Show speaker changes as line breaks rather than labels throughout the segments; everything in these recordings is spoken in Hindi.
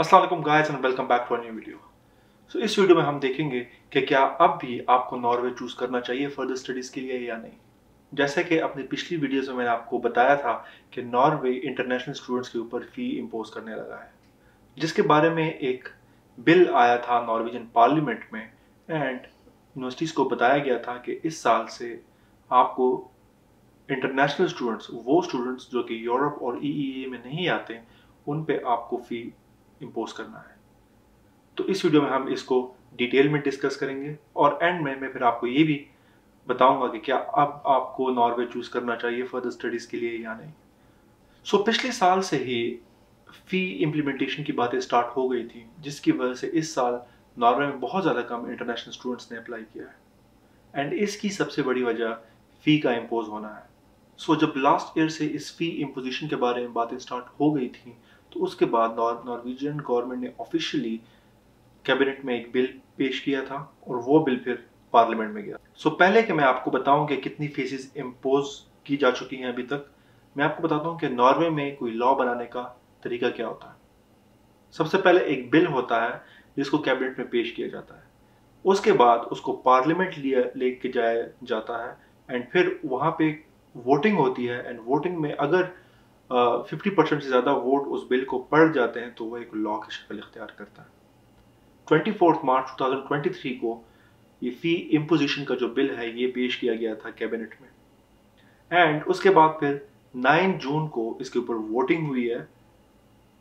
अस्सलाम वालेकुम guys and welcome back to a new video. इस वीडियो में हम देखेंगे कि क्या अब भी आपको नॉर्वे चूज करना चाहिए फर्दर स्टडीज के लिए या नहीं। जैसे कि अपनी पिछली वीडियोस में मैंने आपको बताया था कि नॉर्वे इंटरनेशनल स्टूडेंट्स के ऊपर फी इम्पोज करने लगा है, जिसके बारे में एक बिल आया था नॉर्वेजियन पार्लियामेंट में एंड यूनिवर्सिटीज को बताया गया था कि इस साल से आपको इंटरनेशनल स्टूडेंट्स, वो स्टूडेंट्स जो कि यूरोप और ईईए में नहीं आते, उन पे आपको फी इम्पोज करना है। तो इस वीडियो में हम इसको डिटेल में डिस्कस करेंगे और एंड में मैं फिर आपको ये भी बताऊंगा कि क्या अब आपको नॉर्वे चूज करना चाहिए फर्दर स्टडीज के लिए या नहीं। पिछले साल से ही फी इम्प्लीमेंटेशन की बातें स्टार्ट हो गई थी, जिसकी वजह से इस साल नॉर्वे में बहुत ज़्यादा कम इंटरनेशनल स्टूडेंट्स ने अप्लाई किया है एंड इसकी सबसे बड़ी वजह फी का इम्पोज होना है। जब लास्ट ईयर से इस फी इम्पोजिशन के बारे में बातें स्टार्ट हो गई थी, तो उसके बाद नॉर्वेजियन गवर्नमेंट ने ऑफिशियली कैबिनेट में एक बिल पेश किया था और वो बिल फिर पार्लियामेंट में गया। पहले कि मैं आपको बताऊं कि कितनी फीसेस इम्पोज की जा चुकी हैं अभी तक, मैं आपको बताता हूं कि नॉर्वे में कोई लॉ बनाने का तरीका क्या होता है। सबसे पहले एक बिल होता है जिसको कैबिनेट में पेश किया जाता है, उसके बाद उसको पार्लियामेंट लेके जाया जाता है एंड फिर वहां पे वोटिंग होती है एंड वोटिंग में अगर 50% से ज्यादा वोट उस बिल को पड़ जाते हैं तो वो एक लॉ की शक्ल इख्तियार करता है। 24 मार्च 2023 को ये फी इम्पोजिशन का जो बिल है ये पेश किया गया था कैबिनेट में एंड उसके बाद फिर 9 जून को इसके ऊपर वोटिंग हुई है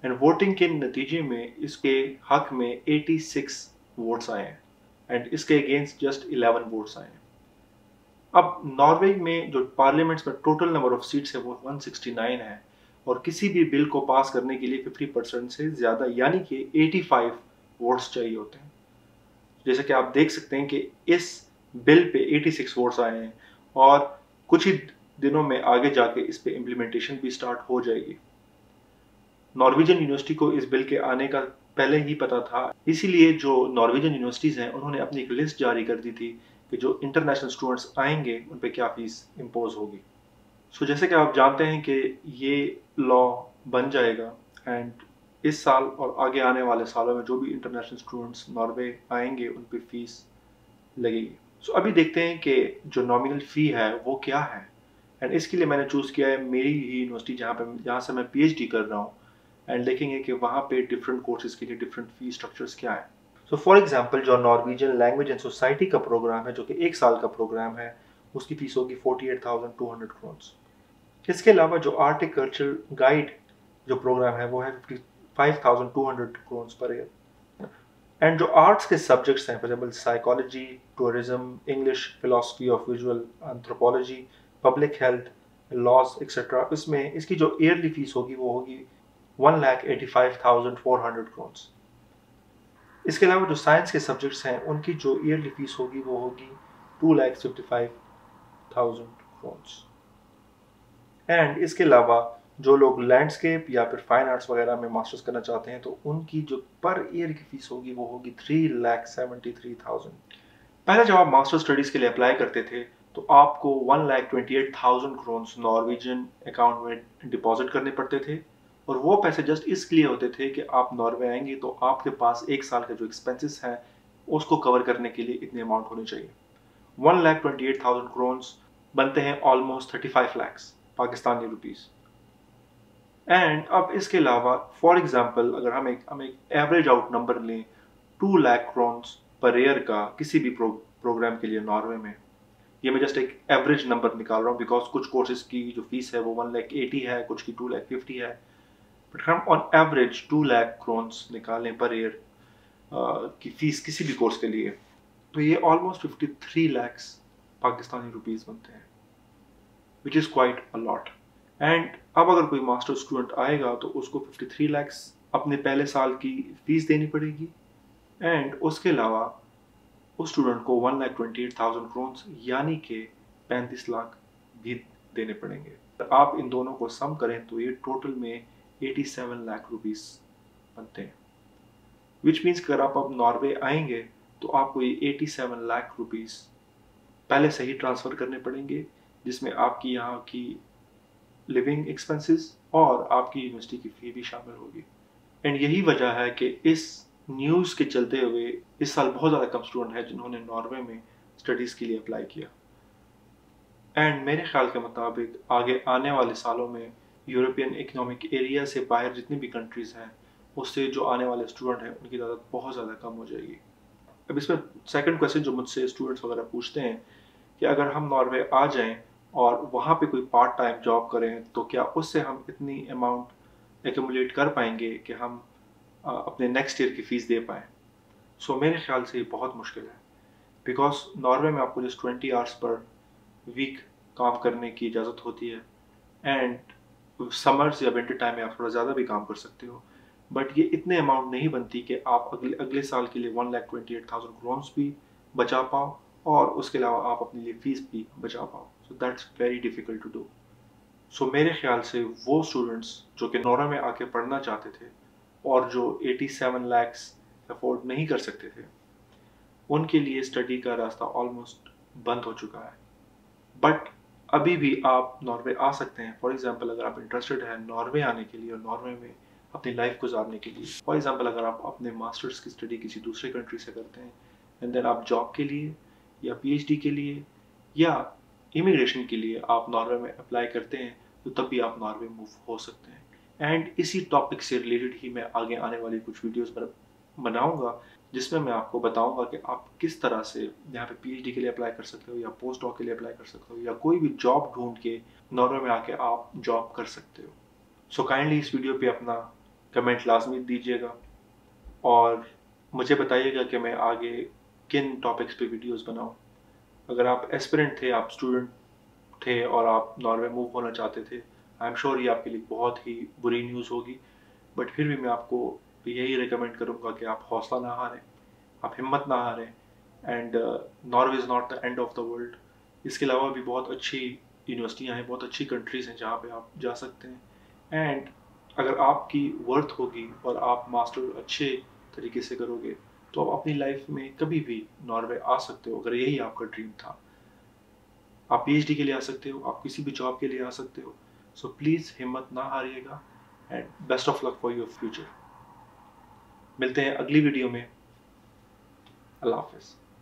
एंड वोटिंग के नतीजे में इसके हक में 86 वोट्स आए हैं एंड इसके अगेंस्ट जस्ट 11 वोट्स आए हैं। अब नॉर्वे में जो पार्लियामेंट्स में टोटल नंबर ऑफ सीट्स है वो 169 है और किसी भी बिल को पास करने के लिए 50% से ज्यादा यानी कि 85 वोट्स चाहिए होते हैं। जैसे कि आप देख सकते हैं कि इस बिल पे 86 वोट्स आए हैं और कुछ ही दिनों में आगे जाके इस पे इम्प्लीमेंटेशन भी स्टार्ट हो जाएगी। नॉर्वेजियन यूनिवर्सिटी को इस बिल के आने का पहले ही पता था, इसीलिए जो नॉर्वेजियन यूनिवर्सिटीज हैं उन्होंने अपनी एक लिस्ट जारी कर दी थी कि जो इंटरनेशनल स्टूडेंट्स आएंगे उन पे क्या फीस इम्पोज होगी। जैसे कि आप जानते हैं कि ये लॉ बन जाएगा एंड इस साल और आगे आने वाले सालों में जो भी इंटरनेशनल स्टूडेंट्स नॉर्वे आएंगे उन पे फीस लगेगी। अभी देखते हैं कि जो नॉमिनल फ़ी है वो क्या है एंड इसके लिए मैंने चूज़ किया है मेरी ही यूनिवर्सिटी जहाँ से मैं पीएचडी कर रहा हूँ एंड देखेंगे कि वहाँ पे डिफरेंट कोर्सेज के लिए डिफरेंट फी स्ट्रक्चर्स क्या है। फॉर एग्जांपल जो नॉर्वेजियन लैंग्वेज एंड सोसाइटी का प्रोग्राम है जो कि 1 साल का प्रोग्राम है, उसकी फीस होगी 48,200 क्रोन्स। इसके अलावा जो आर्ट एंड कल्चर गाइड जो प्रोग्राम है वो है 55,200 क्रोन्स पर ईयर एंड जो आर्ट्स के सब्जेक्ट्स हैं for example psychology, tourism, English, philosophy of visual, anthropology, public health, laws etcetera, इसमें इसकी जो ईयरली फीस होगी वो होगी 1,85,400 क्रोन्स। इसके अलावा जो साइंस के सब्जेक्ट्स हैं उनकी जो ईयरली फीस होगी वो होगी 2,55,000 क्रोन्स। एंड इसके अलावा जो लोग लैंडस्केप या फिर फाइन आर्ट्स वगैरह में मास्टर्स करना चाहते हैं तो उनकी जो पर ईयर की फीस होगी वो होगी 3,73,000। पहले जब आप मास्टर स्टडीज के लिए अप्लाई करते थे तो आपको 1,28,000 क्रोन्स नॉर्वेजियन अकाउंट में डिपॉजिट करने पड़ते थे और वो पैसे जस्ट इसलिए होते थे कि आप नॉर्वे आएंगे तो आपके पास 1 साल के जो एक्सपेंसेस हैं उसको कवर करने के लिए इतने अमाउंट होने चाहिए। 1,28,000 क्रोन्स बनते हैं almost 35 lakhs Pakistani rupees. And अब इसके अलावा फॉर एग्जांपल अगर हम एक एवरेज आउट नंबर लें 2 लाख क्रोन्स पर ईयर का किसी भी प्रोग्राम के लिए नॉर्वे में, ये मैं जस्ट एक एवरेज नंबर निकाल रहा हूँ बिकॉज कुछ कोर्सेज की जो फीस है वो 1,80,000 है, कुछ की 2,50,000 है, बट हम ऑन एवरेज 2 लाख क्रोन्स निकालें पर ईयर की फीस किसी भी कोर्स के लिए तो ये ऑलमोस्ट 53 लैक्स पाकिस्तानी रुपीस बनते हैं, which is quite a lot. And अब अगर कोई मास्टर स्टूडेंट आएगा तो उसको 53 लैक्स अपने पहले साल की फीस देनी पड़ेगी एंड उसके अलावा उस स्टूडेंट को 1,28,000 क्रोन्स यानी कि 35 लाख भी देने पड़ेंगे। आप इन दोनों को सम करें तो ये टोटल में 87 लाख रुपीस बनते हैं, विच मीन्स अगर आप अब नॉर्वे आएंगे तो आपको ये 87 लाख रुपीस पहले से ही ट्रांसफ़र करने पड़ेंगे, जिसमें आपकी यहाँ की लिविंग एक्सपेंसेस और आपकी यूनिवर्सिटी की फ़ी भी शामिल होगी। एंड यही वजह है कि इस न्यूज़ के चलते हुए इस साल बहुत ज़्यादा कम स्टूडेंट हैं जिन्होंने नॉर्वे में स्टडीज़ के लिए अप्लाई किया। एंड मेरे ख्याल के मुताबिक आगे आने वाले सालों में यूरोपियन इकोनॉमिक एरिया से बाहर जितनी भी कंट्रीज़ हैं उससे जो आने वाले स्टूडेंट हैं उनकी तादाद बहुत ज़्यादा कम हो जाएगी। अब इसमें सेकंड क्वेश्चन जो मुझसे स्टूडेंट्स वगैरह पूछते हैं कि अगर हम नॉर्वे आ जाएं और वहाँ पे कोई पार्ट टाइम जॉब करें तो क्या उससे हम इतनी अमाउंट एक्यूमुलेट कर पाएंगे कि हम अपने नेक्स्ट ईयर की फ़ीस दे पाएँ। सो मेरे ख्याल से ये बहुत मुश्किल है, बिकॉज नॉर्वे में आपको जस्ट 20 आवर्स पर वीक काम करने की इजाज़त होती है एंड समर्स या विंटर टाइम में आप थोड़ा ज़्यादा भी काम कर सकते हो, बट ये इतने अमाउंट नहीं बनती कि आप अगले अगले साल के लिए 1,28,000 क्रोन्स भी बचा पाओ और उसके अलावा आप अपने लिए फीस भी बचा पाओ। So that's very difficult to do. So मेरे ख्याल से वो स्टूडेंट्स जो कि नॉर्वे में आके पढ़ना चाहते थे और जो 87 लैक्स अफोर्ड नहीं कर सकते थे, उनके लिए स्टडी का रास्ता ऑलमोस्ट बंद हो चुका है। बट अभी भी आप नॉर्वे आ सकते हैं। फॉर एग्जांपल अगर आप इंटरेस्टेड हैं नॉर्वे आने के लिए और नॉर्वे में अपनी लाइफ गुजारने के लिए, फॉर एग्जांपल अगर आप अपने मास्टर्स की स्टडी किसी दूसरे कंट्री से करते हैं एंड देन आप जॉब के लिए या पीएचडी के लिए या इमिग्रेशन के लिए आप नॉर्वे में अप्लाई करते हैं, तो तब भी आप नॉर्वे मूव हो सकते हैं। एंड इसी टॉपिक से रिलेटेड ही मैं आगे आने वाली कुछ वीडियोस बनाऊंगा जिसमें मैं आपको बताऊंगा कि आप किस तरह से यहाँ पे पीएचडी के लिए अप्लाई कर सकते हो या पोस्ट डॉक के लिए अप्लाई कर सकते हो या कोई भी जॉब ढूंढ के नॉर्वे में आके आप जॉब कर सकते हो। सो काइंडली इस वीडियो पे अपना कमेंट लाजमी दीजिएगा और मुझे बताइएगा कि मैं आगे किन टॉपिक्स पे वीडियोस बनाऊं। अगर आप एस्पिरेंट थे, आप स्टूडेंट थे और आप नॉर्वे मूव होना चाहते थे, आई एम श्योर ये आपके लिए बहुत ही बुरी न्यूज़ होगी, बट फिर भी मैं आपको यही रिकमेंड करूँगा कि आप हौसला ना हारें, आप हिम्मत ना हारें and Norway is not the end of the world. इसके अलावा भी बहुत अच्छी यूनिवर्सिटियाँ हैं, बहुत अच्छी कंट्रीज़ हैं जहाँ पे आप जा सकते हैं एंड अगर आपकी वर्थ होगी और आप मास्टर अच्छे तरीके से करोगे तो आप अपनी लाइफ में कभी भी नॉर्वे आ सकते हो। अगर यही आपका ड्रीम था, आप पीएचडी के लिए आ सकते हो, आप किसी भी जॉब के लिए आ सकते हो। सो प्लीज़ हिम्मत ना हारिएगा and best of luck for your future. मिलते हैं अगली वीडियो में। अल्लाह हाफिज़।